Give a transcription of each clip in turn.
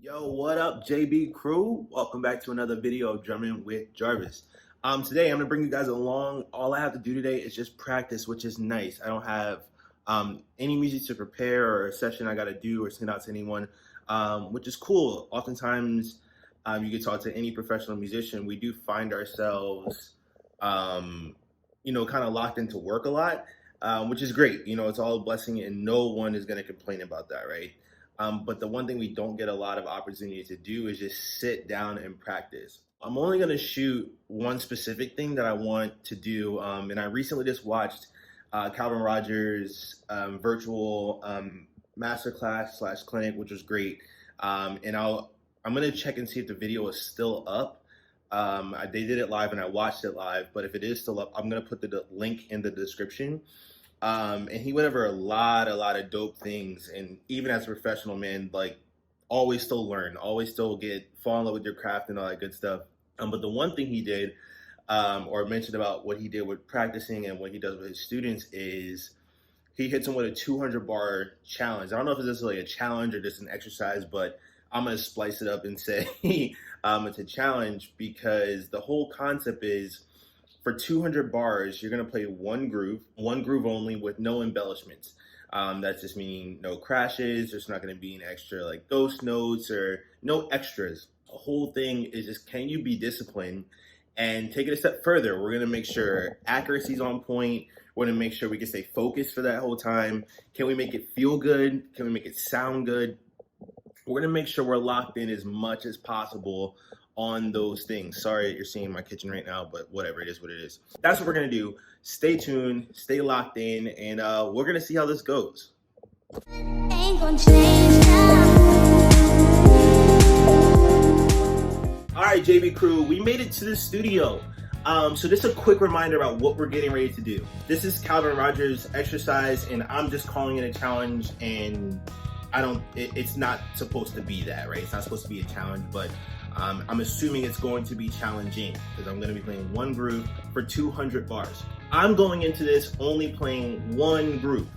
Yo, what up, JB crew? Welcome back to another video of Drumming with Jarvis. Today I'm gonna bring you guys along. All I have to do today is just practice, which is nice. I don't have any music to prepare or a session I gotta do or send out to anyone, which is cool. Oftentimes, you can talk to any professional musician. We do find ourselves, kind of locked into work a lot, which is great. It's all a blessing, and no one is gonna complain about that, right? But the one thing we don't get a lot of opportunity to do is just sit down and practice. I'm only going to shoot one specific thing that I want to do. And I recently just watched Calvin Rogers' virtual masterclass slash clinic, which was great. And I'm going to check and see if the video is still up. They did it live and I watched it live, but if it is still up, I'm going to put the link in the description. And he went over a lot of dope things. And even as a professional, man, like always still learn, always still fall in love with your craft and all that good stuff. But the one thing he did, or mentioned about what he did with practicing and what he does with his students is he hits them with a 200 bar challenge. I don't know if it's just like a challenge or just an exercise, but I'm going to splice it up and say it's a challenge because the whole concept is, for 200 bars, you're going to play one groove only with no embellishments. That's just meaning no crashes. There's not going to be an extra like ghost notes or no extras. The whole thing is just, can you be disciplined and take it a step further? We're going to make sure accuracy's on point. We're going to make sure we can stay focused for that whole time. Can we make it feel good? Can we make it sound good? We're going to make sure we're locked in as much as possible on those things. Sorry you're seeing my kitchen right now, but whatever, it is what it is. That's what we're gonna do. Stay tuned, stay locked in, and we're gonna see how this goes. Ain't gonna change now. All right, JB crew, we made it to the studio. So just a quick reminder about what we're getting ready to do. This is Calvin Rogers' exercise, and I'm just calling it a challenge, and it's not supposed to be that, right? It's not supposed to be a challenge, but I'm assuming it's going to be challenging because I'm going to be playing one groove for 200 bars. I'm going into this only playing one groove,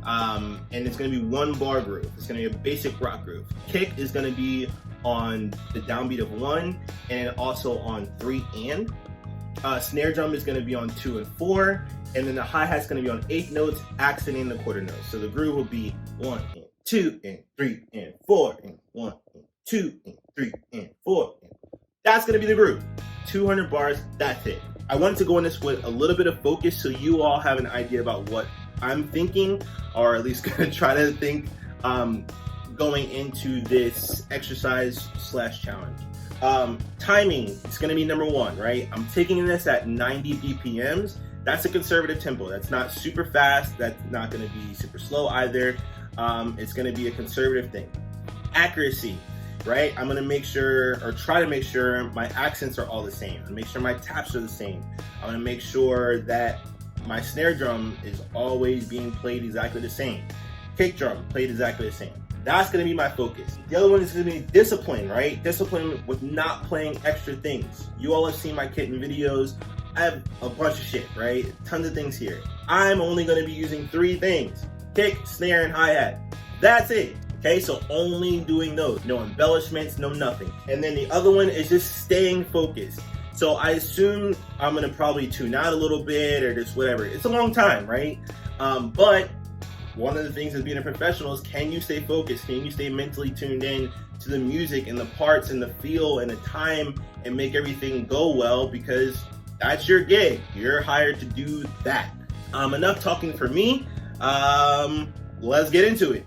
and it's going to be one bar groove. It's going to be a basic rock groove. Kick is going to be on the downbeat of 1 and also on 3 and. Snare drum is going to be on 2 and 4, and then the hi-hat's going to be on 8 notes, accenting the quarter notes. So the groove will be 1 and 2 and 3 and 4 and 1 and 2 and 3 and 4. That's gonna be the groove. 200 bars, that's it. I wanted to go in this with a little bit of focus so you all have an idea about what I'm thinking, or at least gonna try to think going into this exercise slash challenge. Timing is gonna be number 1, right? I'm taking this at 90 BPMs. That's a conservative tempo. That's not super fast. That's not gonna be super slow either. It's gonna be a conservative thing. Accuracy. Right? I'm gonna make sure, or try to make sure, my accents are all the same. I'm gonna make sure my taps are the same. I'm gonna make sure that my snare drum is always being played exactly the same. Kick drum played exactly the same. That's gonna be my focus. The other one is gonna be discipline, right? Discipline with not playing extra things. You all have seen my kitten videos. I have a bunch of shit, right? Tons of things here. I'm only gonna be using 3 things: kick, snare, and hi-hat. That's it. Okay, so only doing those. No embellishments, no nothing. And then the other one is just staying focused. So I assume I'm gonna probably tune out a little bit or just whatever. It's a long time, right? But one of the things as being a professional is, can you stay focused? Can you stay mentally tuned in to the music and the parts and the feel and the time and make everything go well? Because that's your gig. You're hired to do that. Enough talking for me. Let's get into it.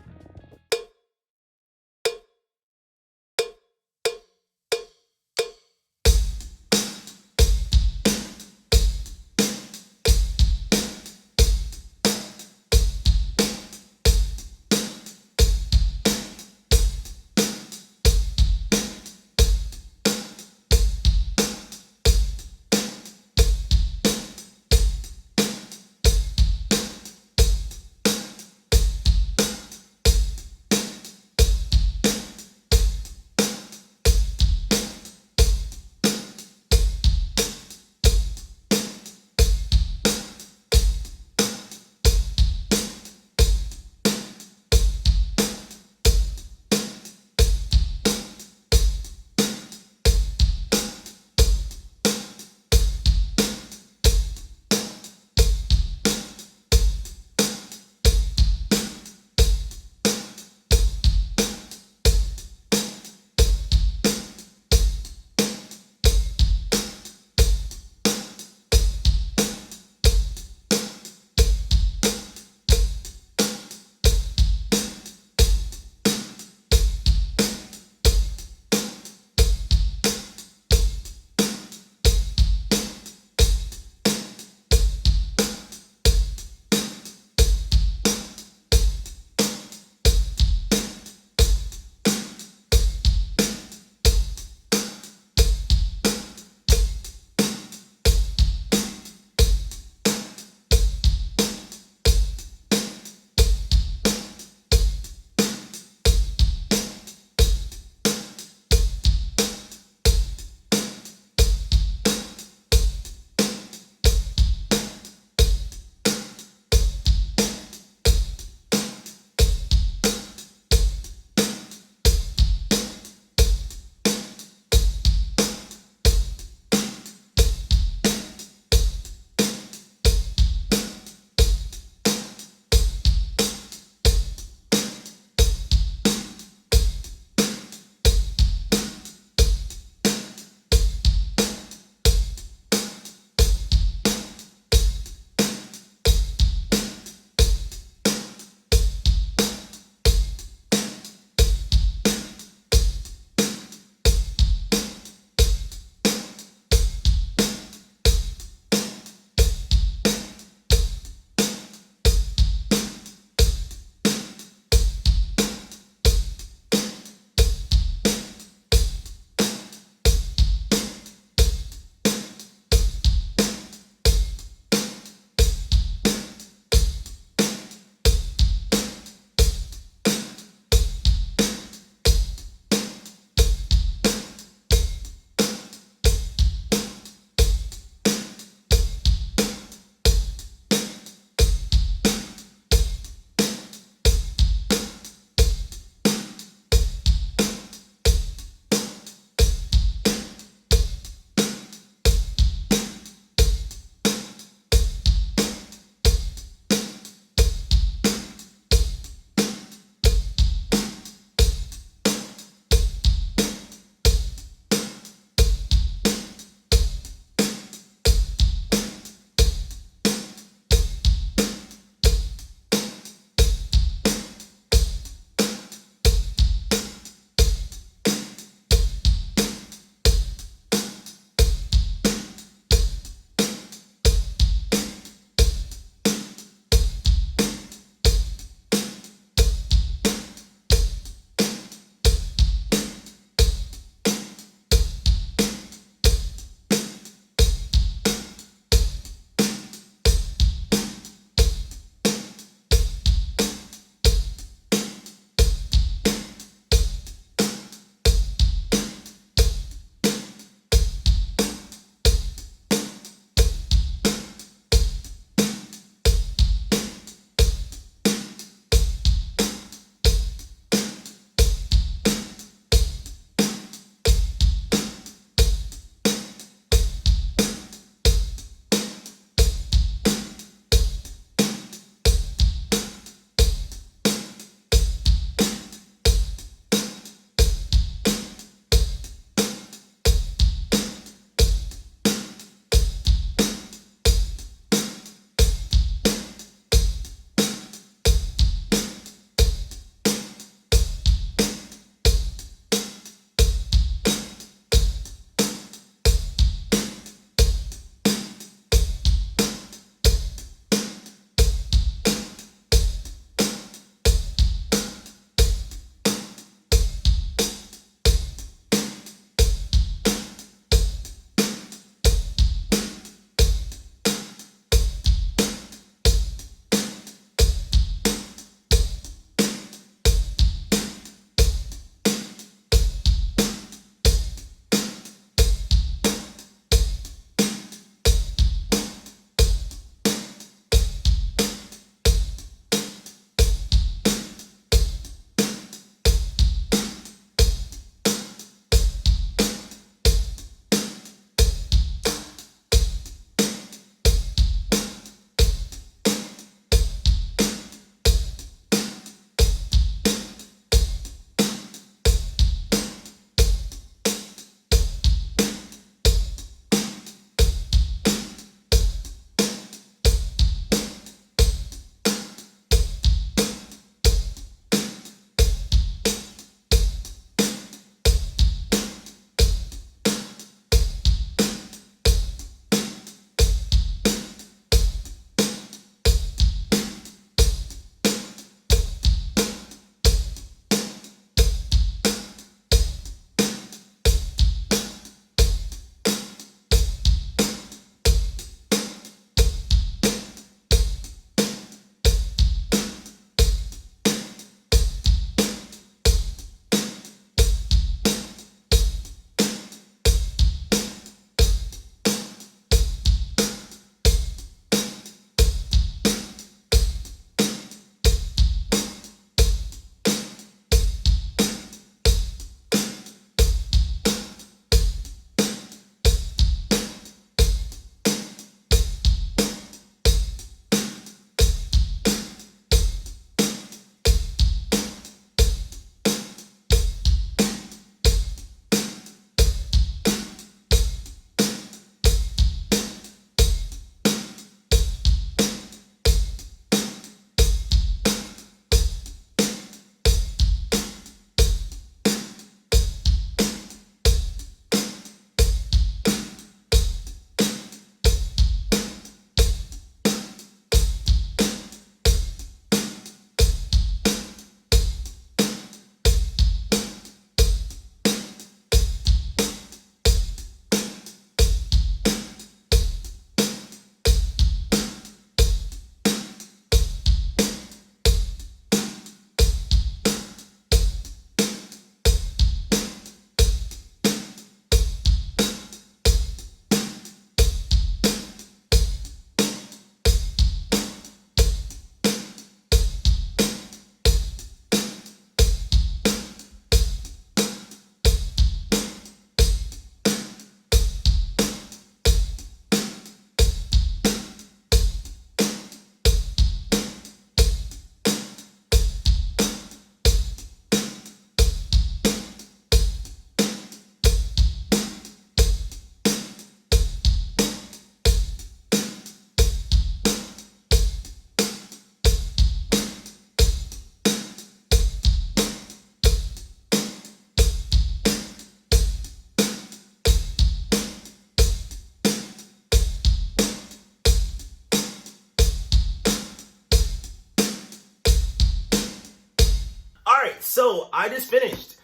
So I just finished.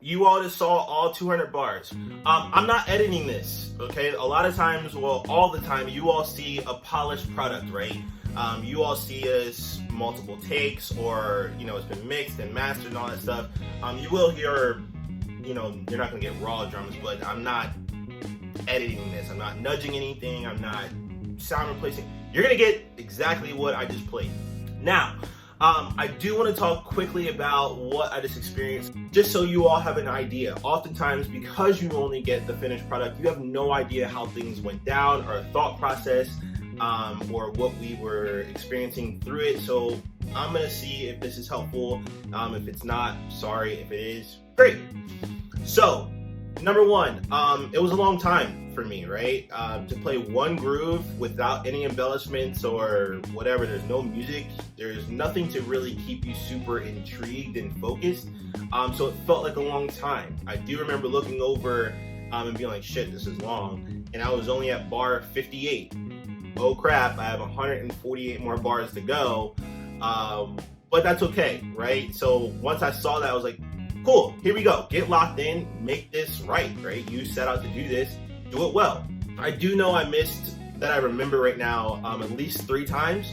You all just saw all 200 bars. I'm not editing this, okay? A lot of times, well, all the time, you all see a polished product, right? You all see us multiple takes, or, you know, it's been mixed and mastered and all that stuff. You will hear, you know, you're not gonna get raw drums, but I'm not editing this. I'm not nudging anything. I'm not sound replacing. You're gonna get exactly what I just played. Now, I do want to talk quickly about what I just experienced, just so you all have an idea. Oftentimes, because you only get the finished product, you have no idea how things went down, or a thought process, or what we were experiencing through it. So I'm going to see if this is helpful. If it's not, sorry. If it is, great. So, number one, it was a long time for me, right? To play one groove without any embellishments or whatever. There's no music. There's nothing to really keep you super intrigued and focused. So it felt like a long time. I do remember looking over and being like, shit, this is long. And I was only at bar 58. Oh crap, I have 148 more bars to go. But that's okay, right? So once I saw that, I was like, cool, here we go. Get locked in, make this right? You set out to do this, do it well. I do know I missed, that I remember right now, at least 3 times.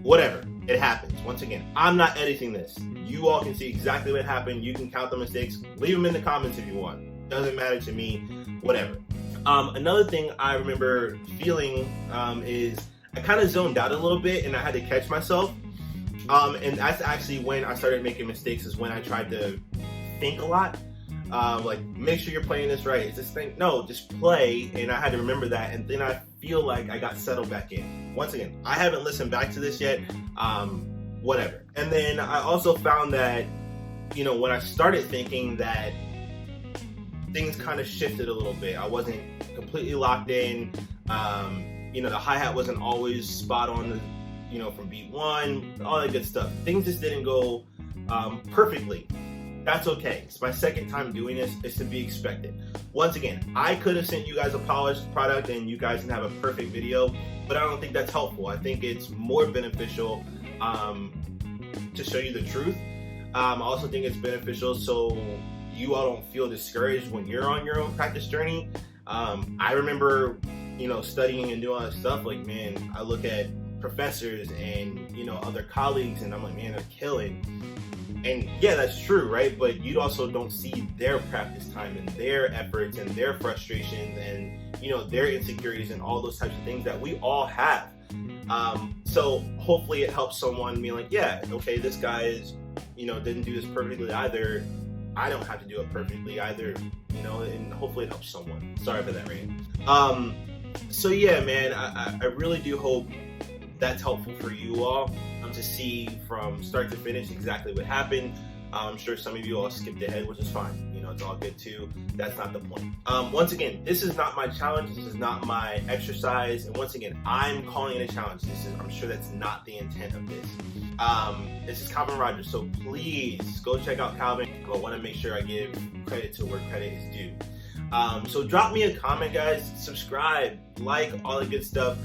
Whatever, it happens. Once again, I'm not editing this. You all can see exactly what happened. You can count the mistakes. Leave them in the comments if you want. Doesn't matter to me, whatever. Another thing I remember feeling is I kind of zoned out a little bit, and I had to catch myself. And that's actually when I started making mistakes, is when I tried to think a lot. Like, make sure you're playing this right. Is this thing? No, just play. And I had to remember that. And then I feel like I got settled back in. Once again, I haven't listened back to this yet. Whatever. And then I also found that, you know, when I started thinking, that things kind of shifted a little bit. I wasn't completely locked in. You know, the hi-hat wasn't always spot on, you know, from beat 1, all that good stuff. Things just didn't go perfectly. That's okay. It's my second time doing this. It's to be expected. Once again, I could have sent you guys a polished product and you guys can have a perfect video, but I don't think that's helpful. I think it's more beneficial to show you the truth. I also think it's beneficial so you all don't feel discouraged when you're on your own practice journey. I remember, you know, studying and doing all that stuff. Like, man, I look at professors and, you know, other colleagues, and I'm like, man, they're killing. And yeah, that's true, right? But you also don't see their practice time and their efforts and their frustrations and, you know, their insecurities and all those types of things that we all have. So hopefully it helps someone be like, yeah, okay, this guy is, you know, didn't do this perfectly either. I don't have to do it perfectly either, you know, and hopefully it helps someone. Sorry for that rant. So yeah, man, I really do hope that's helpful for you all, to see from start to finish exactly what happened. I'm sure some of you all skipped ahead, which is fine. You know, it's all good too. That's not the point. Once again, this is not my challenge. This is not my exercise. And once again, I'm calling it a challenge. I'm sure that's not the intent of this. This is Calvin Rogers. So please go check out Calvin. I want to make sure I give credit to where credit is due. So drop me a comment, guys. Subscribe, like, all the good stuff.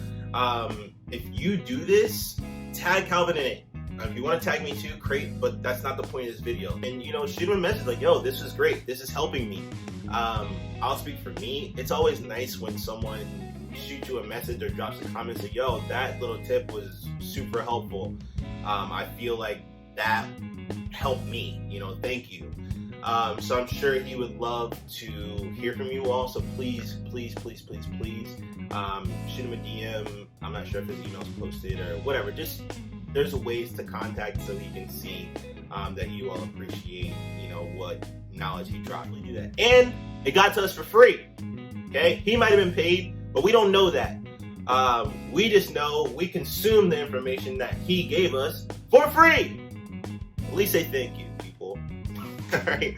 If you do this, tag Calvin in it. If you want to tag me too, great, but that's not the point of this video. And, you know, shoot him a message like, yo, this is great. This is helping me. I'll speak for me. It's always nice when someone shoots you a message or drops a comment and say, yo, that little tip was super helpful. I feel like that helped me, you know, thank you. So I'm sure he would love to hear from you all. So please, please, please, please, please, shoot him a DM. I'm not sure if his email's posted or whatever. Just, there's ways to contact so he can see that you all appreciate, you know, what knowledge he dropped. We do that. And it got to us for free. Okay? He might have been paid, but we don't know that. We just know we consume the information that he gave us for free. At least say thank you, people. Alright.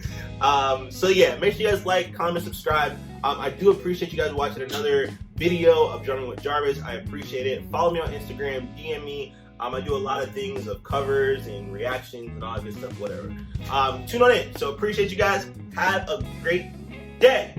So yeah, make sure you guys like, comment, subscribe. I do appreciate you guys watching another video of Drumming with Jarvis. I appreciate it. Follow me on Instagram, DM me. I do a lot of things of covers and reactions and all that good stuff, whatever. Tune on in. So appreciate you guys. Have a great day.